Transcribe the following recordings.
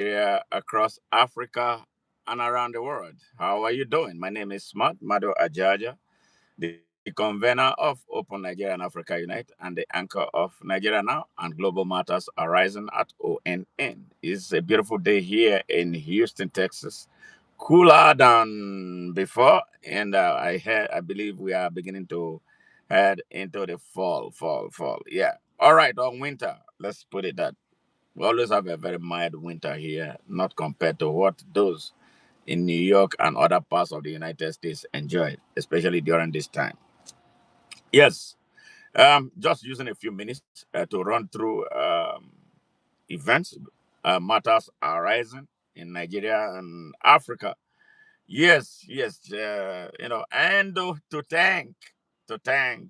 here across Africa and around the world. How are you doing? My name is Smart Mado Ajaja, the convener of Open Nigeria and Africa Unite and the anchor of Nigeria Now and Global Matters Arising at ONN. It's a beautiful day here in Houston, Texas. Cooler than before, and I believe we are beginning to head into the fall. Yeah. All right, on winter. Let's put it that we always have a very mild winter here, not compared to what those in New York and other parts of the United States enjoy, especially during this time. Yes, just using a few minutes to run through events, matters arising in Nigeria and Africa. Yes, and to thank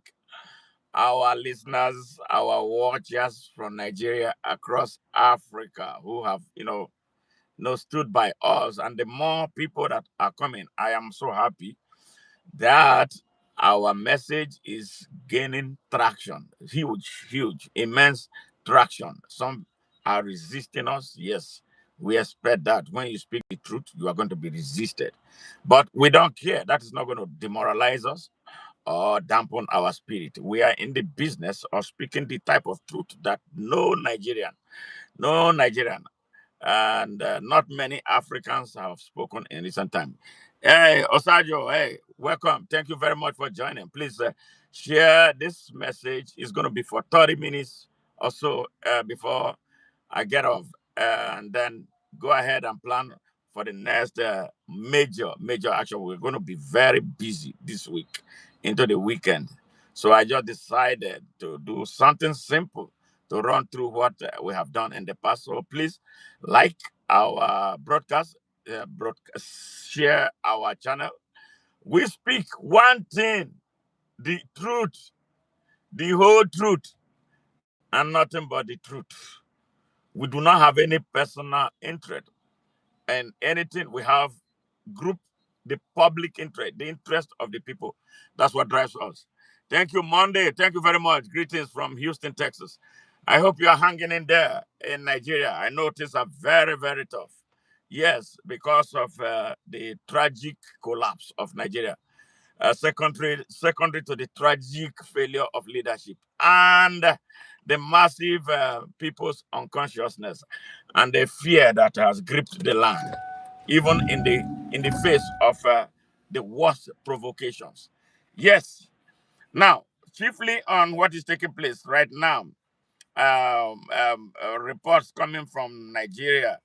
our listeners, our watchers from Nigeria across Africa who have, stood by us. And the more people that are coming, I am so happy that our message is gaining traction. Huge, immense traction. Some are resisting us. Yes, we expect that when you speak the truth, you are going to be resisted. But we don't care. That is not going to demoralize us or dampen our spirit. We are in the business of speaking the type of truth that no Nigerian, and not many Africans have spoken in recent time. Hey, Osajo, hey, welcome. Thank you very much for joining. Please share this message. It's going to be for 30 minutes or so before I get off, and then go ahead and plan for the next major action. We're going to be very busy this week into the weekend. So I just decided to do something simple to run through what we have done in the past. So please like our share our channel. We speak one thing, the truth, the whole truth, and nothing but the truth. We do not have any personal interest in anything. We have group the public interest, the interest of the people. That's what drives us. Thank you, Monday. Thank you very much. Greetings from Houston, Texas. I hope you are hanging in there in Nigeria. I know things are very tough. Yes, because of the tragic collapse of Nigeria, secondary to the tragic failure of leadership and the massive people's unconsciousness and the fear that has gripped the land, even in the face of the worst provocations. Yes. Now, chiefly on what is taking place right now, reports coming from Nigeria.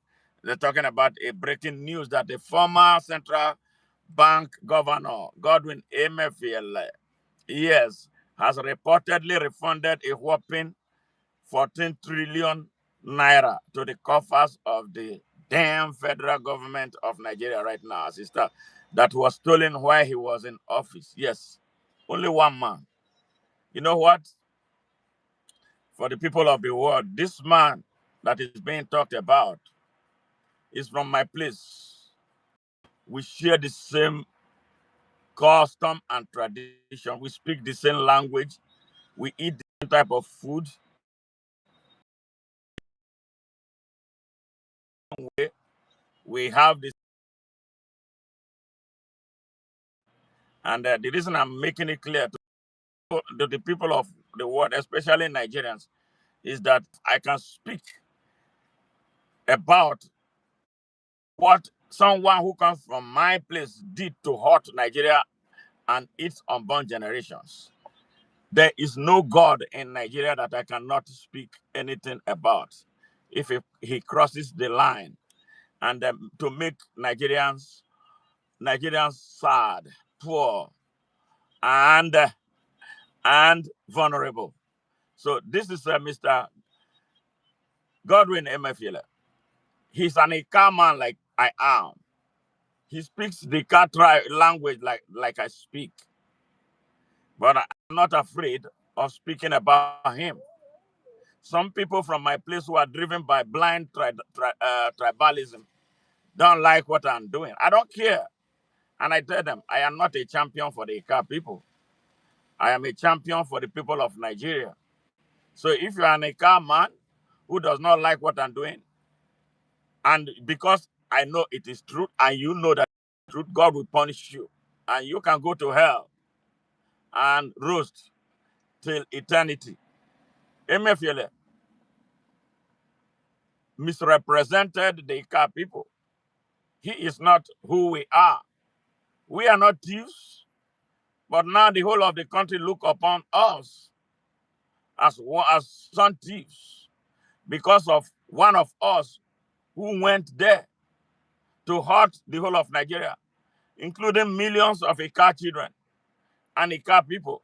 They're talking about a breaking news that the former central bank governor, Godwin Emefiele, yes, has reportedly refunded a whopping 14 trillion naira to the coffers of the damn federal government of Nigeria right now, sister, that was stolen while he was in office. Yes, only one man. You know what? For the people of the world, this man that is being talked about is from my place. We share the same custom and tradition. We speak the same language. We eat the same type of food. We have this. And the reason I'm making it clear to the people of the world, especially Nigerians, is that I can speak about what someone who comes from my place did to hurt Nigeria and its unborn generations. There is no God in Nigeria that I cannot speak anything about. If he crosses the line and to make Nigerians sad, poor, and vulnerable. So this is Mr. Godwin Emefiele. He's an Ika man like I am. He speaks the Ika language like I speak, but I'm not afraid of speaking about him. Some people from my place who are driven by blind tribalism don't like what I'm doing. I don't care. And I tell them, I am not a champion for the Ika people. I am a champion for the people of Nigeria. So if you are an Ika man who does not like what I'm doing, And because I know it is truth, and you know that truth, God will punish you. And you can go to hell and roast till eternity. Emefiele misrepresented the Ika people. He is not who we are. We are not thieves, but now the whole of the country look upon us as some thieves because of one of us who went there to hurt the whole of Nigeria, including millions of Ika children and Ika people,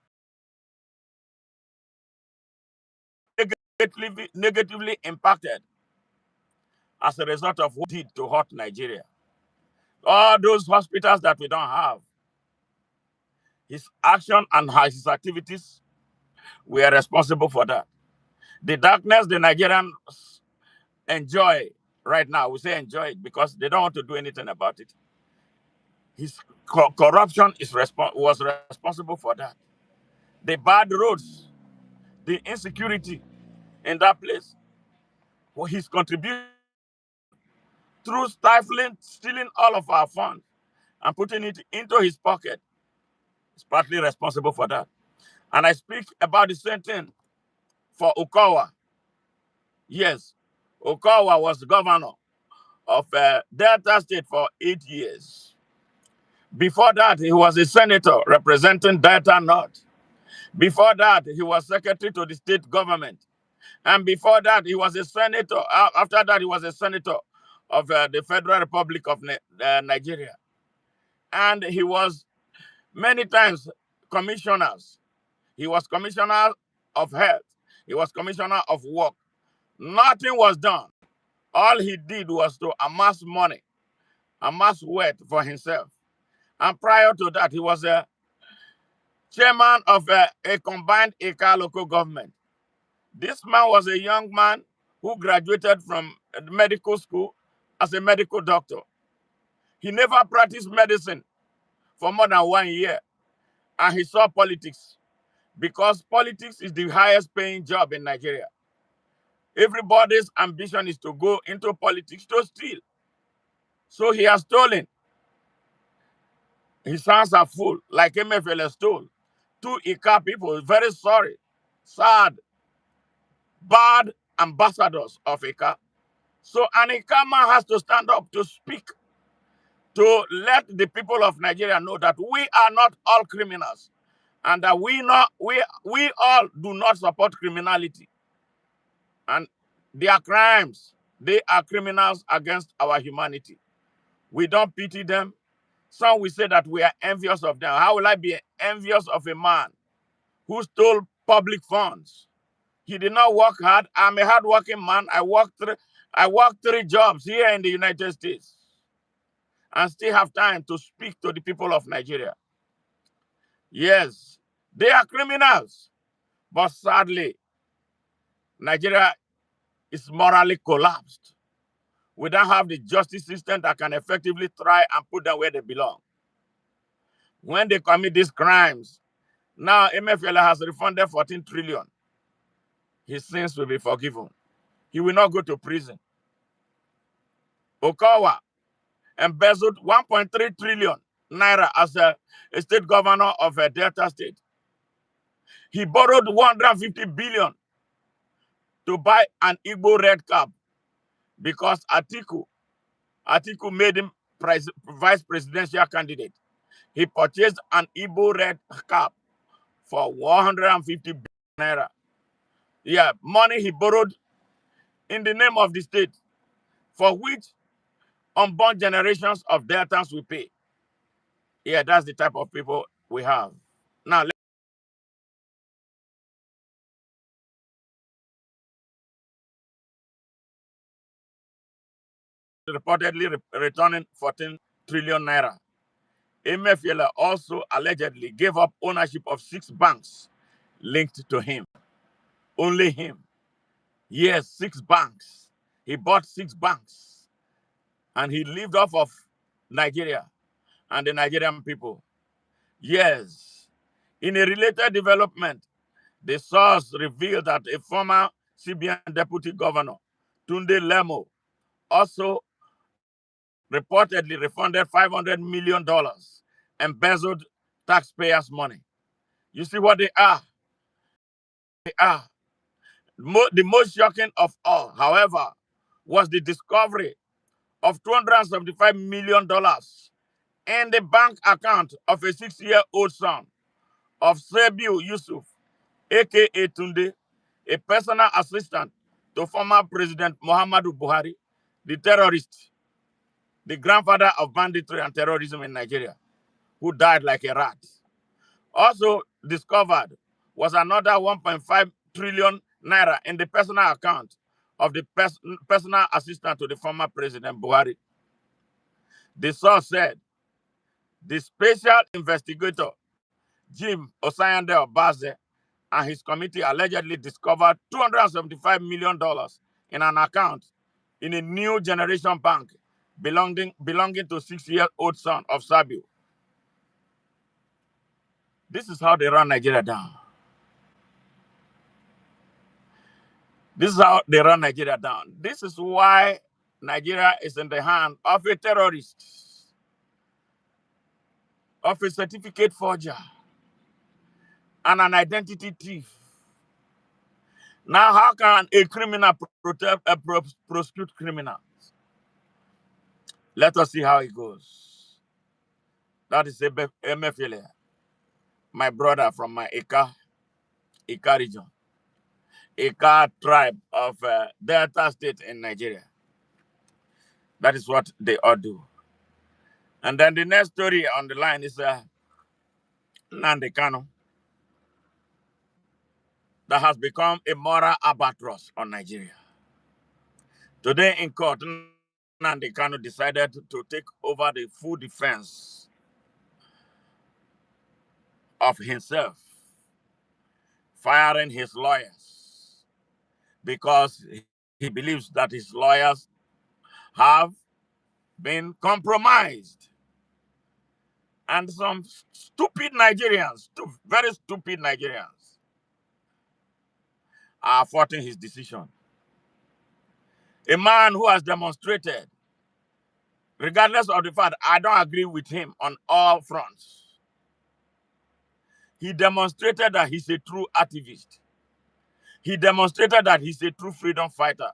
negatively impacted as a result of what he did to hurt Nigeria. All those hospitals that we don't have, his action and his activities were responsible for that. The darkness the Nigerians enjoy right now, we say enjoy it because they don't want to do anything about it. His corruption was responsible for that. The bad roads, the insecurity in that place, his contribution through stifling, stealing all of our funds and putting it into his pocket is partly responsible for that. And I speak about the same thing for Okowa. Yes, Okowa was governor of Delta State for 8 years. Before that, he was a senator representing Delta North. Before that, he was secretary to the state government. And before that, he was a senator. After that, he was a senator of the Federal Republic of Nigeria. And he was many times commissioners. He was commissioner of health. He was commissioner of work. Nothing was done. All he did was to amass money, amass wealth for himself. And prior to that, he was a chairman of a combined Ika local government. This man was a young man who graduated from medical school as a medical doctor. He never practiced medicine for more than 1 year, and he saw politics because politics is the highest paying job in Nigeria. Everybody's ambition is to go into politics to steal. So he has stolen. His hands are full, like Emefiele stole. Two Ika people, very sorry, sad, bad ambassadors of Ika. So an Ika man has to stand up to speak, to let the people of Nigeria know that we are not all criminals and that we all do not support criminality. And their crimes, they are criminals against our humanity. We don't pity them. Some will say that we are envious of them. How will I be envious of a man who stole public funds? He did not work hard. I'm a hardworking man. I worked 3 jobs here in the United States and still have time to speak to the people of Nigeria. Yes, they are criminals. But sadly, Nigeria is morally collapsed. We don't have the justice system that can effectively try and put them where they belong. When they commit these crimes, now Emefiele has refunded 14 trillion. His sins will be forgiven. He will not go to prison. Okowa embezzled 1.3 trillion naira as a state governor of a Delta State. He borrowed 150 billion to buy an Igbo red cap because Atiku made him vice presidential candidate. He purchased an Igbo red cap for 150 billion naira. Yeah, money he borrowed in the name of the state, for which unborn generations of Deltans will pay. Yeah, that's the type of people we have. Now, reportedly returning 14 trillion naira. Emefiele also allegedly gave up ownership of 6 banks linked to him. Only him. Yes, 6 banks. He bought 6 banks. And he lived off of Nigeria and the Nigerian people. Yes. In a related development, the source revealed that a former CBN deputy governor, Tunde Lemo, also reportedly refunded $500 million embezzled taxpayers' money. You see what they are? They are. The most shocking of all, however, was the discovery of $275 million in the bank account of a 6-year-old son of Sebiu Yusuf, aka Tunde, a personal assistant to former President Muhammadu Buhari, the terrorist, the grandfather of banditry and terrorism in Nigeria, who died like a rat. Also discovered was another 1.5 trillion naira in the personal account of the personal assistant to the former President Buhari. The source said the special investigator Jim Osayande Obaze and his committee allegedly discovered $275 million in an account in a new generation bank belonging to 6-year-old son of Sabiu. This is how they run Nigeria down. This is how they run Nigeria down. This is why Nigeria is in the hand of a terrorist, of a certificate forger, and an identity thief. Now, how can a criminal prosecute criminals? Let us see how it goes. That is Emefiele, my brother from my Ika region, Ika tribe of Delta State in Nigeria. That is what they all do. And then the next story on the line is Nnamdi Kanu, that has become a moral albatross on Nigeria. Today in court, Nnamdi Kanu decided to take over the full defense of himself, firing his lawyers because he believes that his lawyers have been compromised. And some stupid Nigerians, very stupid Nigerians, are faulting his decision. A man who has demonstrated, regardless of the fact I don't agree with him on all fronts, he demonstrated that he's a true activist. He demonstrated that he's a true freedom fighter.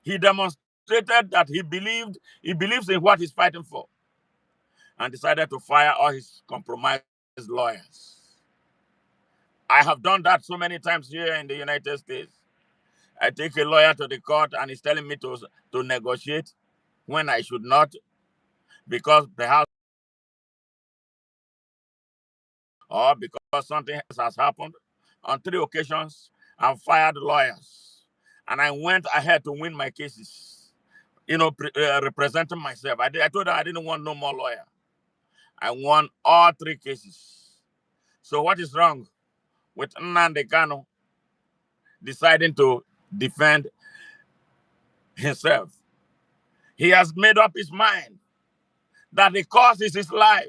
He demonstrated that he believes in what he's fighting for, and decided to fire all his compromised lawyers. I have done that so many times here in the United States. I take a lawyer to the court and he's telling me to negotiate when I should not, because perhaps or because something else has happened. On 3 occasions, I've fired lawyers. And I went ahead to win my cases, representing myself. I told her I didn't want no more lawyer. I won all 3 cases. So what is wrong with Nnamdi Kanu deciding to defend himself? He has made up his mind that the cause is his life.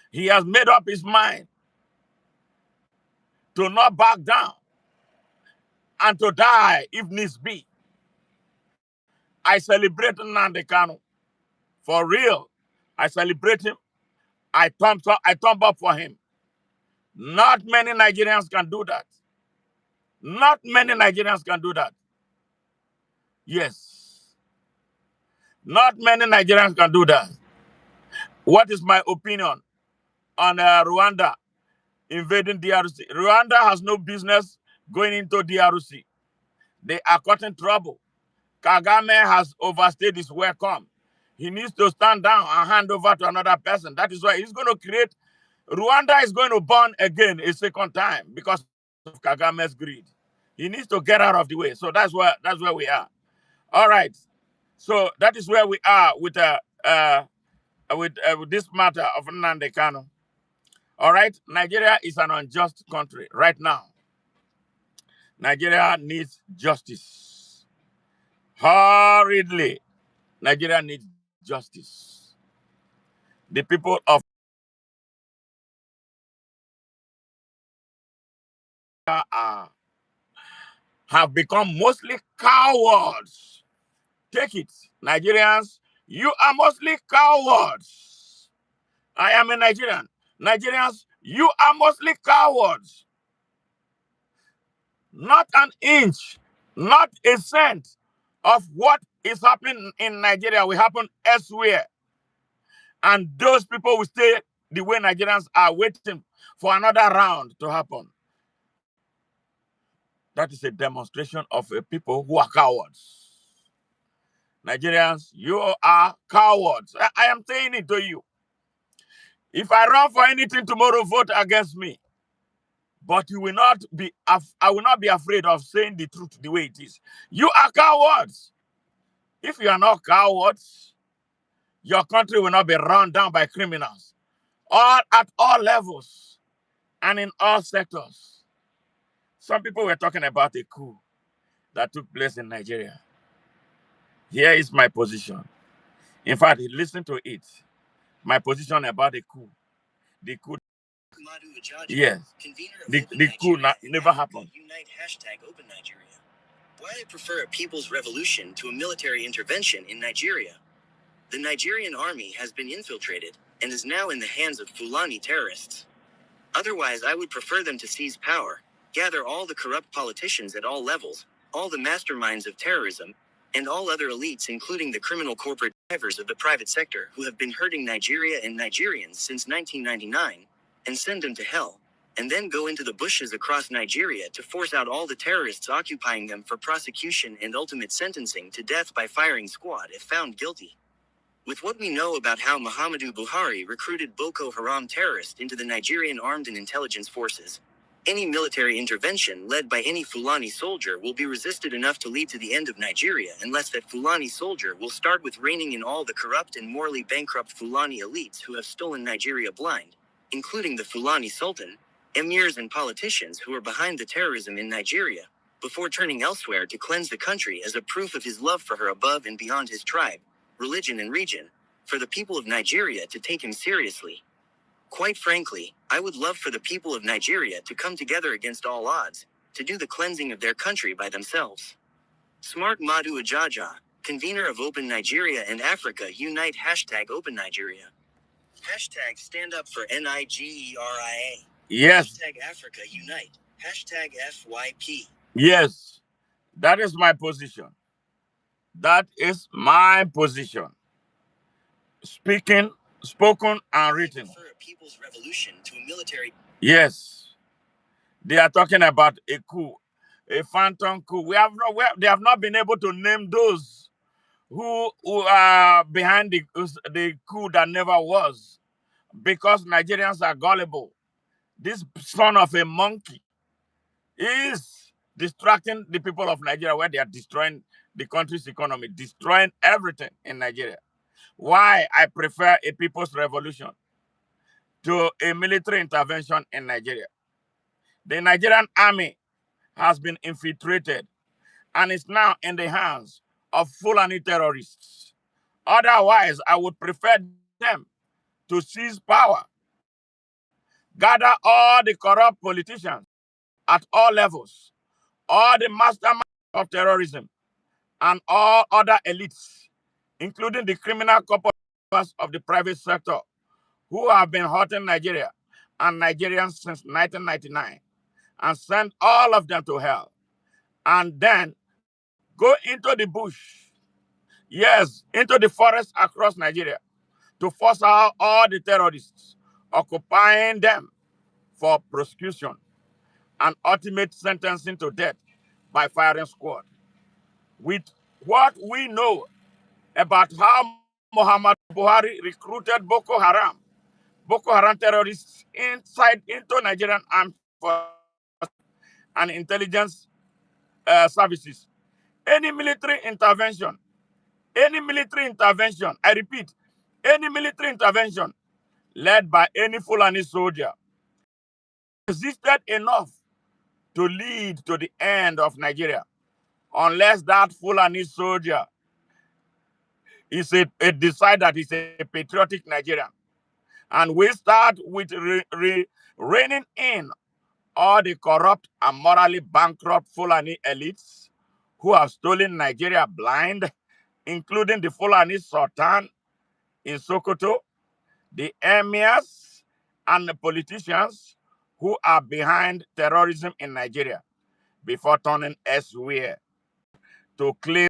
He has made up his mind to not back down and to die if needs be. I celebrate Nnamdi Kanu. For real. I celebrate him. I thumb up for him. Not many Nigerians can do that. Not many Nigerians can do that. Yes. Not many Nigerians can do that. What is my opinion on Rwanda invading DRC? Rwanda has no business going into DRC. They are caught in trouble. Kagame has overstayed his welcome. He needs to stand down and hand over to another person. That is why he's going to create. Rwanda is going to burn again a second time because of Kagame's greed. He needs to get out of the way. So that's where we are. All right. So that is where we are with this matter of Nnamdi Kanu. All right. Nigeria is an unjust country right now. Nigeria needs justice. Hurriedly, Nigeria needs justice. The people of have become mostly cowards. Take it, Nigerians. you are mostly cowards. I am a Nigerian. Nigerians, you are mostly cowards. Not an inch, not a cent of what is happening in Nigeria will happen elsewhere. And those people will stay the way Nigerians are waiting for another round to happen. That is a demonstration of a people who are cowards. Nigerians, you are cowards. I am saying it to you. If I run for anything tomorrow, vote against me. But you will not be. I will not be afraid of saying the truth the way it is. You are cowards. If you are not cowards, your country will not be run down by criminals, all at all levels and in all sectors. Some people were talking about a coup that took place in Nigeria. Here is my position. In fact, listen to it. My position about the coup. The coup. Yes. The coup never happened. Unite #Open Nigeria. Why I prefer a people's revolution to a military intervention in Nigeria. The Nigerian army has been infiltrated and is now in the hands of Fulani terrorists. Otherwise, I would prefer them to seize power, gather all the corrupt politicians at all levels, all the masterminds of terrorism, and all other elites, including the criminal corporate drivers of the private sector who have been hurting Nigeria and Nigerians since 1999, and send them to hell, and then go into the bushes across Nigeria to force out all the terrorists occupying them for prosecution and ultimate sentencing to death by firing squad if found guilty. With what we know about how Muhammadu Buhari recruited Boko Haram terrorists into the Nigerian armed and intelligence forces, any military intervention led by any Fulani soldier will be resisted enough to lead to the end of Nigeria unless that Fulani soldier will start with reining in all the corrupt and morally bankrupt Fulani elites who have stolen Nigeria blind, including the Fulani Sultan, emirs and politicians who are behind the terrorism in Nigeria, before turning elsewhere to cleanse the country as a proof of his love for her above and beyond his tribe, religion and region, for the people of Nigeria to take him seriously. Quite frankly, I would love for the people of Nigeria to come together against all odds, to do the cleansing of their country by themselves. Smart Madu Ajaja, convener of Open Nigeria and Africa Unite #Open Nigeria. Stand up for Nigeria. Yes. Africa Unite. #FYP. Yes. That is my position. That is my position. Spoken and written. For a people's revolution to a military. Yes. They are talking about a coup, a phantom coup. They have not been able to name those who are behind the coup that never was, because Nigerians are gullible. This son of a monkey is distracting the people of Nigeria, where they are destroying the country's economy, destroying everything in Nigeria. Why I prefer a people's revolution to a military intervention in Nigeria. The Nigerian army has been infiltrated and is now in the hands of Fulani terrorists. Otherwise, I would prefer them to seize power, gather all the corrupt politicians at all levels, all the masterminds of terrorism, and all other elites, including the criminal corporations of the private sector, who have been hurting Nigeria and Nigerians since 1999, and send all of them to hell. And then go into the bush, yes, into the forest across Nigeria, to force out all the terrorists, occupying them for prosecution and ultimate sentencing to death by firing squad. With what we know about how Muhammad Buhari recruited Boko Haram terrorists into Nigerian armed forces and intelligence services. Any military intervention, I repeat, any military intervention led by any Fulani soldier resisted enough to lead to the end of Nigeria, unless that Fulani soldier decide that he's a patriotic Nigerian. And we start with reining in all the corrupt and morally bankrupt Fulani elites who have stolen Nigeria blind including the Fulani Sultan in Sokoto, the emirs, and the politicians who are behind terrorism in Nigeria before turning elsewhere to claim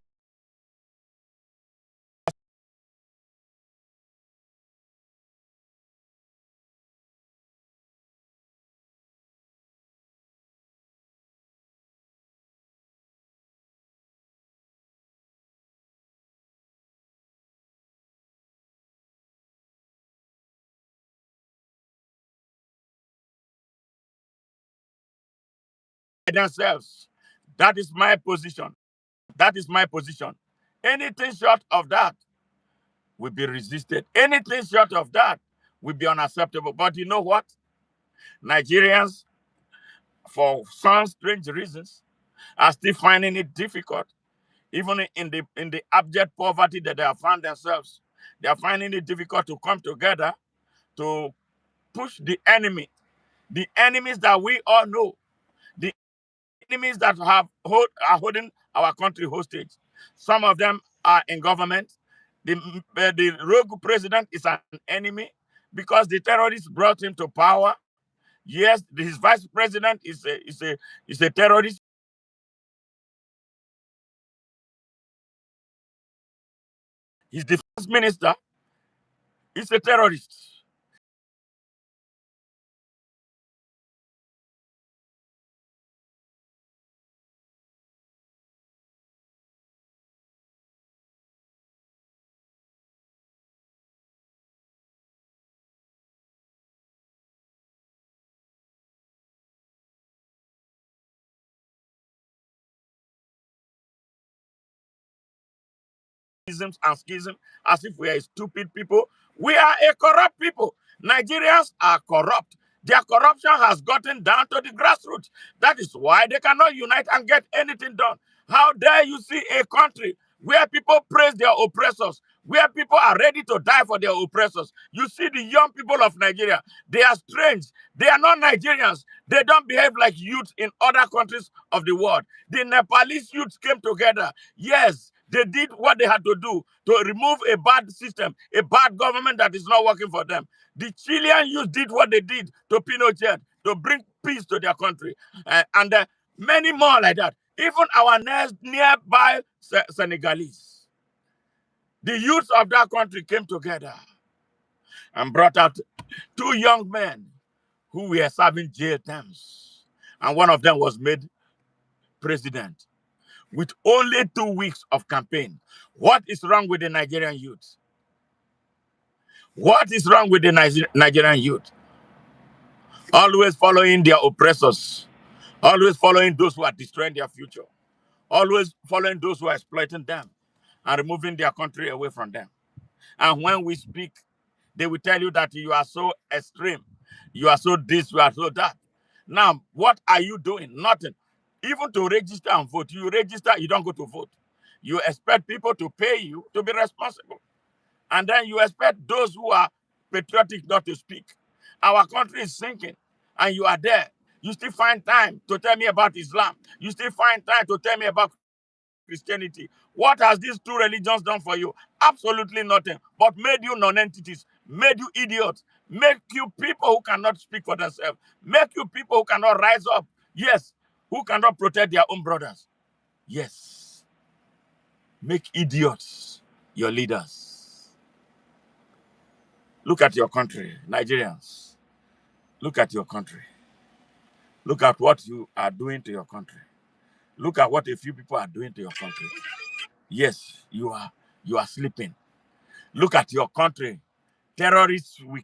themselves. That is my position. That is my position. Anything short of that will be resisted. Anything short of that will be unacceptable. But you know what? Nigerians, for some strange reasons, are still finding it difficult, even in the abject poverty that they have found themselves. They are finding it difficult to come together to push the enemies that we all know, the enemies that are holding our country hostage. Some of them are in government. The rogue president is an enemy because the terrorists brought him to power. Yes, his vice president is a terrorist. His defense minister is a terrorist. And schism as if we are stupid people. We are a corrupt people. Nigerians are corrupt. Their corruption has gotten down to the grassroots. That is why they cannot unite and get anything done. How dare you see a country where people praise their oppressors, where people are ready to die for their oppressors? You see the young people of Nigeria, they are strange. They are not Nigerians. They don't behave like youth in other countries of the world. The Nepalese youths came together. Yes, they did what they had to do to remove a bad system, a bad government that is not working for them. The Chilean youth did what they did to Pinochet to bring peace to their country. And many more like that. Even our nearby Senegalese. The youth of that country came together and brought out two young men who were serving jail terms. And one of them was made president with only 2 weeks of campaign. What is wrong with the Nigerian youth? What is wrong with the Nigerian youth? Always following their oppressors, always following those who are destroying their future, always following those who are exploiting them and removing their country away from them. And when we speak, they will tell you that you are so extreme, you are so this, you are so that. Now, what are you doing? Nothing. Even to register and vote, you register, you don't go to vote. You expect people to pay you to be responsible. And then you expect those who are patriotic not to speak. Our country is sinking, and you are there. You still find time to tell me about Islam. You still find time to tell me about Christianity. What has these two religions done for you? Absolutely nothing, but made you non-entities, made you idiots, make you people who cannot speak for themselves, make you people who cannot rise up. Yes, who cannot protect their own brothers. Yes, make idiots your leaders. Look at your country, Nigerians. Look at your country. Look at what you are doing to your country. Look at what a few people are doing to your country. Yes, you are sleeping. Look at your country. Terrorists will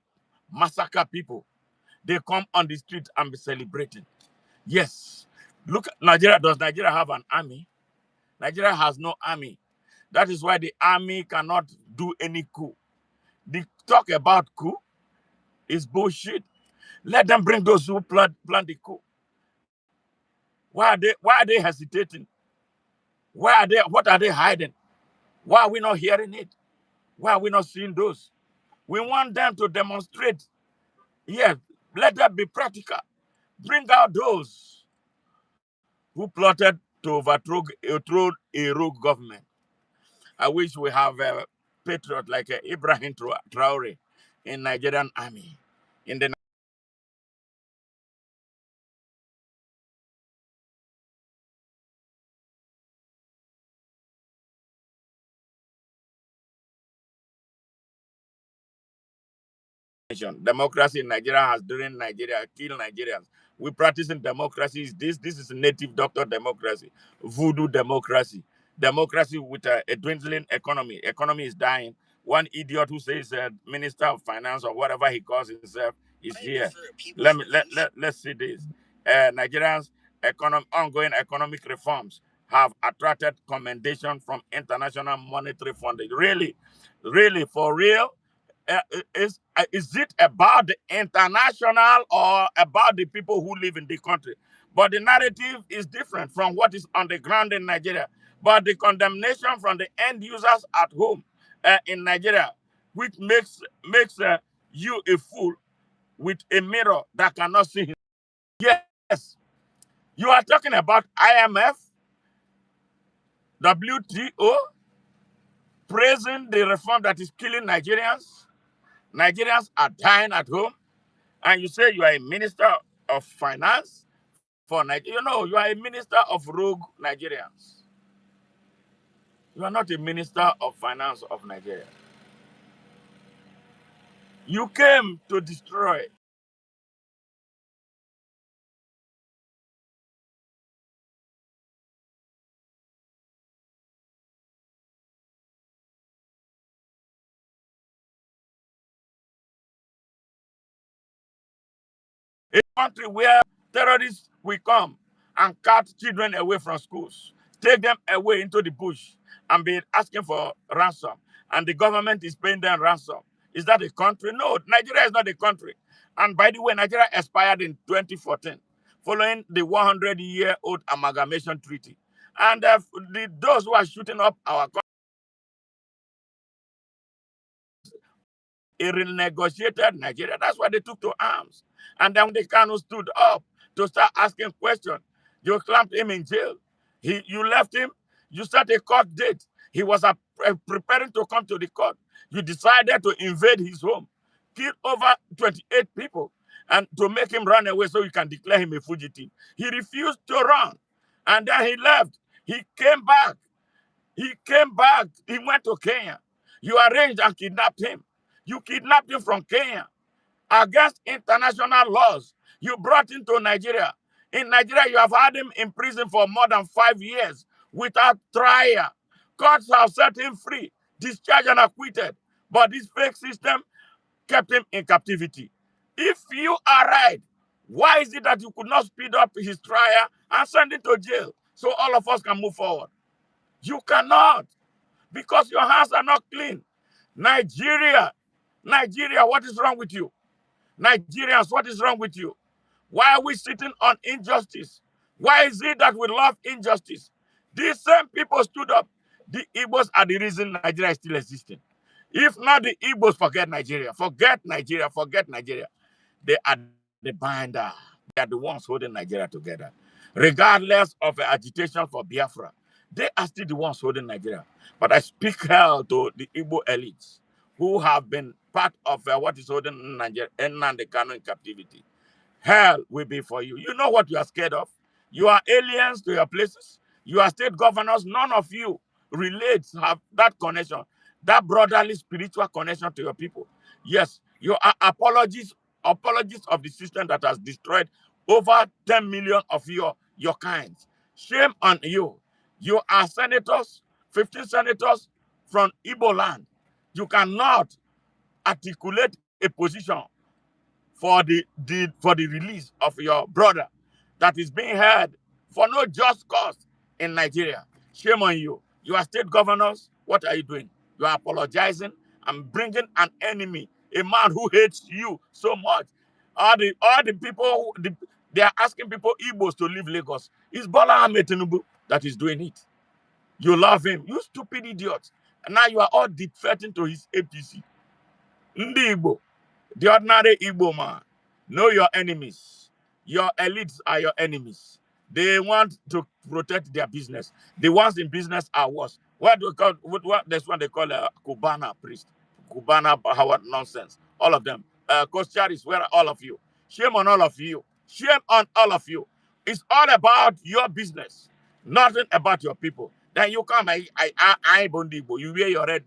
massacre people. They come on the street and be celebrating. Yes. Look, Nigeria. Does Nigeria have an army? Nigeria has no army. That is why the army cannot do any coup. The talk about coup is bullshit. Let them bring those who plan the coup. Why are they hesitating? What are they hiding? Why are we not hearing it? Why are we not seeing those? We want them to demonstrate. Yes, let that be practical. Bring out those who plotted to overthrow a rogue government. I wish we have a patriot like Ibrahim Traore in Nigerian army. In the nation, democracy in Nigeria has driven Nigeria, killed Nigerians. We practice in democracy is this. This is native doctor democracy, voodoo democracy, democracy with a dwindling economy. Economy is dying. One idiot who says minister of finance or whatever he calls himself is here. Let's see this. Nigerians ongoing economic reforms have attracted commendation from International Monetary Fund. Really, really, for real, uh, is it about the international or about the people who live in the country? But the narrative is different from what is on the ground in Nigeria. But the condemnation from the end users at home in Nigeria, which makes you a fool with a mirror that cannot see him. Yes, you are talking about IMF, WTO, praising the reform that is killing Nigerians. Nigerians are dying at home, and you say you are a minister of finance for Nigeria. You know, you are a minister of rogue Nigerians. You are not a minister of finance of Nigeria. You came to destroy a country where terrorists will come and cut children away from schools, take them away into the bush, and be asking for ransom. And the government is paying them ransom. Is that a country? No, Nigeria is not a country. And by the way, Nigeria expired in 2014, following the 100-year-old amalgamation treaty. And those who are shooting up our country, a renegotiated Nigeria. That's why they took to arms. And then the Kanu stood up to start asking questions. You clamped him in jail. You left him. You set a court date. He was preparing to come to the court. You decided to invade his home, kill over 28 people, and to make him run away so you can declare him a fugitive. He refused to run. And then he left. He came back. He came back. He went to Kenya. You arranged and kidnapped him. You kidnapped him from Kenya against international laws. You brought him to Nigeria. In Nigeria, you have had him in prison for more than 5 years without trial. Courts have set him free, discharged and acquitted. But this fake system kept him in captivity. If you are right, why is it that you could not speed up his trial and send him to jail so all of us can move forward? You cannot, because your hands are not clean. Nigeria, what is wrong with you? Nigerians, what is wrong with you? Why are we sitting on injustice? Why is it that we love injustice? These same people stood up. The Igbos are the reason Nigeria is still existing. If not the Igbos, forget Nigeria. Forget Nigeria. Forget Nigeria. They are the binder. They are the ones holding Nigeria together. Regardless of the agitation for Biafra, they are still the ones holding Nigeria. But I speak hell to the Igbo elites who have been part of what is holding Nigeria and Nnamdi Kanu in captivity. Hell will be for you. You know what you are scared of? You are aliens to your places. You are state governors. None of you relates, have that connection, that brotherly spiritual connection to your people. Yes, you are apologies of the system that has destroyed over 10 million of your kinds. Shame on you. You are senators, 15 senators from Igbo land. You cannot articulate a position for the release of your brother that is being held for no just cause in Nigeria. Shame on you. You are state governors. What are you doing? You are apologizing and bringing an enemy, a man who hates you so much. All the people, they are asking people, Igbos, to leave Lagos. It's Bola Ahmed Tinubu that is doing it. You love him. You stupid idiot. And now you are all defecting to his APC. Ndi Igbo. The ordinary Igbo man, know your enemies. Your elites are your enemies. They want to protect their business. The ones in business are worse. What do we call what that's what they call a Cubana priest, Cubana Howard nonsense. All of them. Coach Charis, where are all of you? Shame on all of you. Shame on all of you. It's all about your business, nothing about your people. Then you come, I Bondibo, you wear your red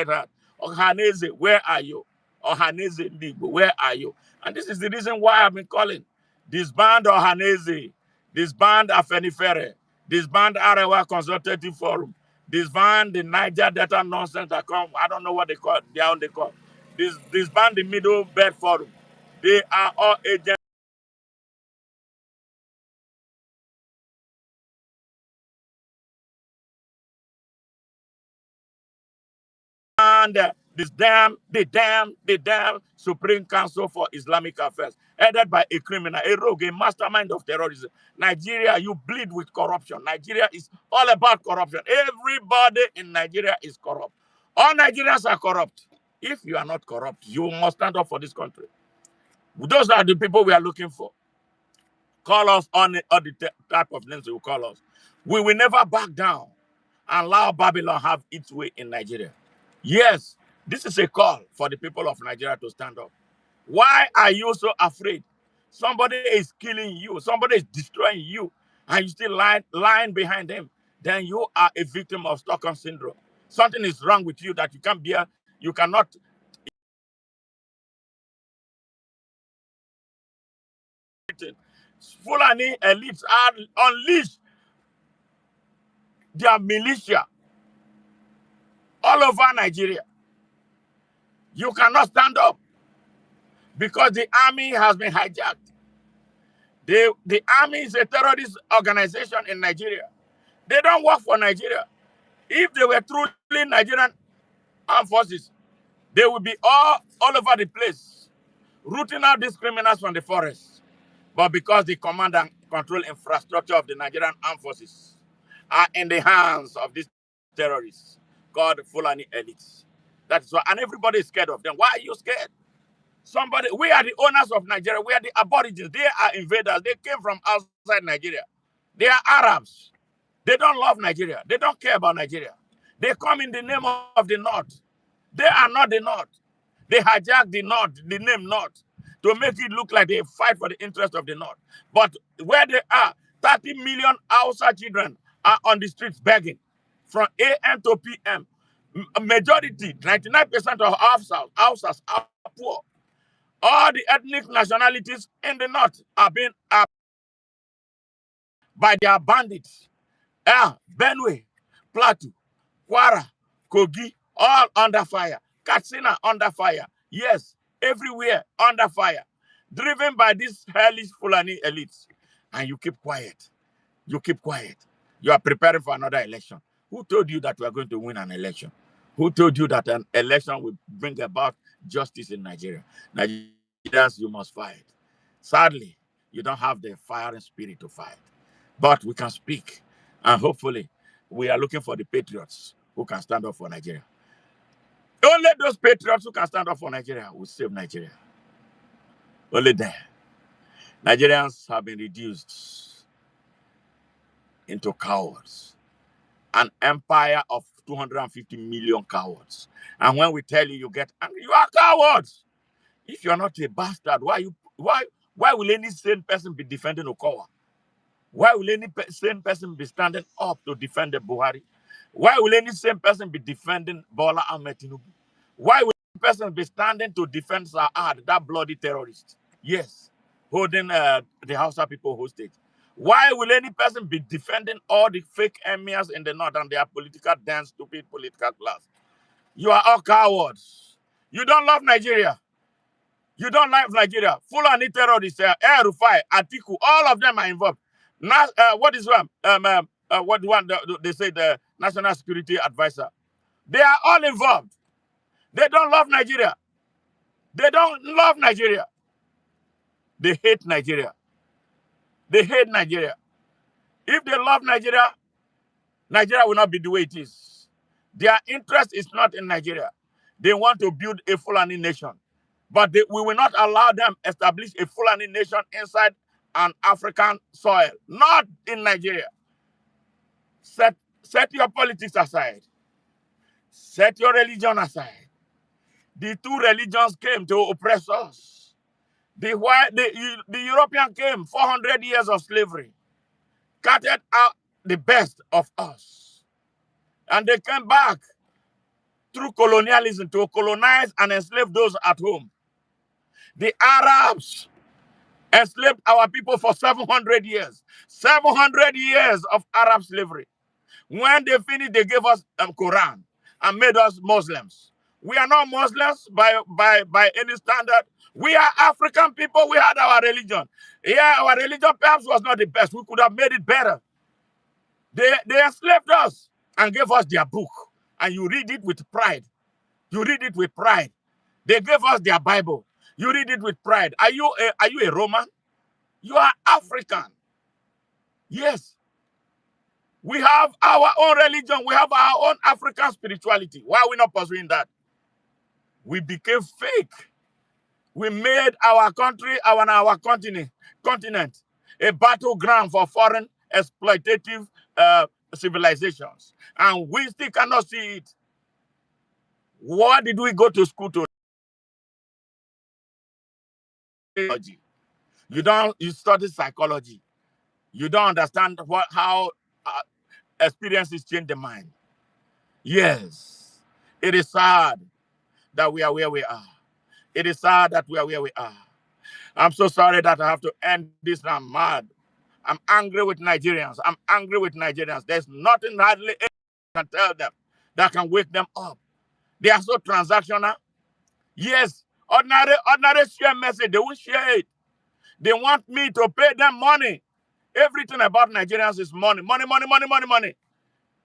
hat. Ohaneze, where are you? Ohaneze Ndibo, where are you? And this is the reason why I've been calling. Disband Ohaneze, disband Afenifere, disband Arewa Consultative Forum, disband the Niger Data nonsense that come. I don't know what they call it. They are on the call. Disband the Middle Belt Forum. They are all agents. And the damn Supreme Council for Islamic Affairs, headed by a criminal, a rogue, a mastermind of terrorism. Nigeria, you bleed with corruption. Nigeria is all about corruption. Everybody in Nigeria is corrupt. All Nigerians are corrupt. If you are not corrupt, you must stand up for this country. Those are the people we are looking for. Call us on the type of names you call us. We will never back down and allow Babylon have its way in Nigeria. Yes, this is a call for the people of Nigeria to stand up. Why are you so afraid? Somebody is killing you, somebody is destroying you, and you still lying behind them. Then you are a victim of Stockholm syndrome. Something is wrong with you that you can't bear, you cannot. Fulani elites are unleashed their militia all over Nigeria. You cannot stand up because the army has been hijacked. The army is a terrorist organization in Nigeria. They don't work for Nigeria. If they were truly Nigerian armed forces, they would be all over the place, rooting out these criminals from the forest. But because the command and control infrastructure of the Nigerian armed forces are in the hands of these terrorists called Fulani elites. That's why, and everybody is scared of them. Why are you scared? We are the owners of Nigeria. We are the aborigines. They are invaders. They came from outside Nigeria. They are Arabs. They don't love Nigeria. They don't care about Nigeria. They come in the name of the North. They are not the North. They hijack the North, the name North, to make it look like they fight for the interest of the North. But where they are, 30 million Hausa children are on the streets begging from AM to PM. Majority, 99% of Hausas are poor. All the ethnic nationalities in the North are being by their bandits. Benue, Plateau, Kwara, Kogi, all under fire. Katsina under fire. Yes, everywhere under fire. Driven by these hellish Fulani elites. And you keep quiet. You keep quiet. You are preparing for another election. Who told you that we are going to win an election? Who told you that an election will bring about justice in Nigeria? Nigerians, you must fight. Sadly, you don't have the fire and spirit to fight. But we can speak. And hopefully, we are looking for the patriots who can stand up for Nigeria. Only those patriots who can stand up for Nigeria will save Nigeria. Only them. Nigerians have been reduced into cowards. An empire of 250 million cowards. And when we tell you, you get angry. You are cowards. If you're not a bastard, why will any sane person be defending Okowa? Why will any sane person be standing up to defend the Buhari? Why will any sane person be defending Bola Ahmed Tinubu? Why will any person be standing to defend Saad, that bloody terrorist? Yes, holding the Hausa people hostage. Why will any person be defending all the fake emirs in the north and their political dance, stupid political class? You are all cowards. You don't love Nigeria. You don't love Nigeria. Fulani terrorists, El Rufai, Atiku, all of them are involved. Now, what is one? What one? They say the National Security Advisor. They are all involved. They don't love Nigeria. They don't love Nigeria. They hate Nigeria. They hate Nigeria. If they love Nigeria, Nigeria will not be the way it is. Their interest is not in Nigeria. They want to build a Fulani nation. But we will not allow them establish a Fulani nation inside an African soil, not in Nigeria. Set Set your politics aside. Set your religion aside. The two religions came to oppress us. The European came 400 years of slavery, carted out the best of us. And they came back through colonialism to colonize and enslave those at home. The Arabs enslaved our people for 700 years. 700 years of Arab slavery. When they finished, they gave us a Quran and made us Muslims. We are not Muslims by any standard. We are African people. We had our religion. Yeah, our religion perhaps was not the best. We could have made it better. They enslaved us and gave us their book. And you read it with pride. You read it with pride. They gave us their Bible. You read it with pride. Are you a Roman? You are African. Yes. We have our own religion. We have our own African spirituality. Why are we not pursuing that? We became fake. We made our country, our continent a battleground for foreign exploitative civilizations. And we still cannot see it. What did we go to school to? You study psychology. You don't understand how experiences change the mind. Yes, it is sad that we are where we are. It is sad that we are where we are. I'm so sorry that I have to end this. I'm mad. I'm angry with Nigerians. I'm angry with Nigerians. There's nothing hardly can tell them that can wake them up. They are so transactional. Yes, ordinary share message, they won't share it. They want me to pay them money. Everything about Nigerians is money, money, money, money, money, money.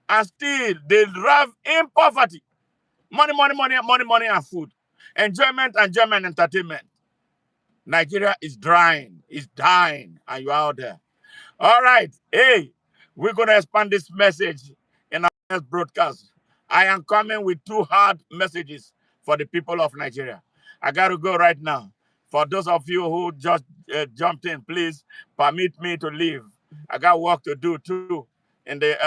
And still, they drive in poverty. Money, money, money, money, money, and food. Enjoyment, entertainment. Nigeria is drying, is dying, and you're out there. All right. Hey, we're going to expand this message in our next broadcast. I am coming with two hard messages for the people of Nigeria. I got to go right now. For those of you who just jumped in, please permit me to leave. I got work to do too in the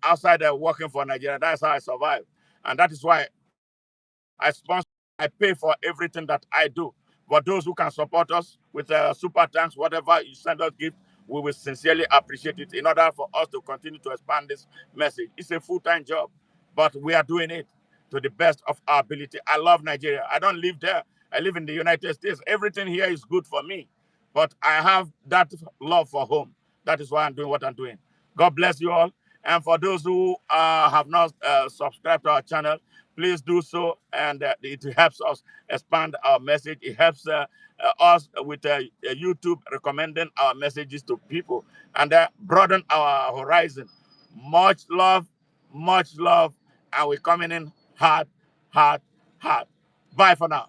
outside working for Nigeria. That's how I survive. And that is why I sponsor, I pay for everything that I do. But those who can support us with super thanks, whatever you send us gift, we will sincerely appreciate it in order for us to continue to expand this message. It's a full-time job, but we are doing it to the best of our ability. I love Nigeria. I don't live there. I live in the United States. Everything here is good for me, but I have that love for home. That is why I'm doing what I'm doing. God bless you all. And for those who have not subscribed to our channel, please do so, and it helps us expand our message. It helps us with YouTube recommending our messages to people and broaden our horizon. Much love, and we're coming in hard, hard, hard. Bye for now.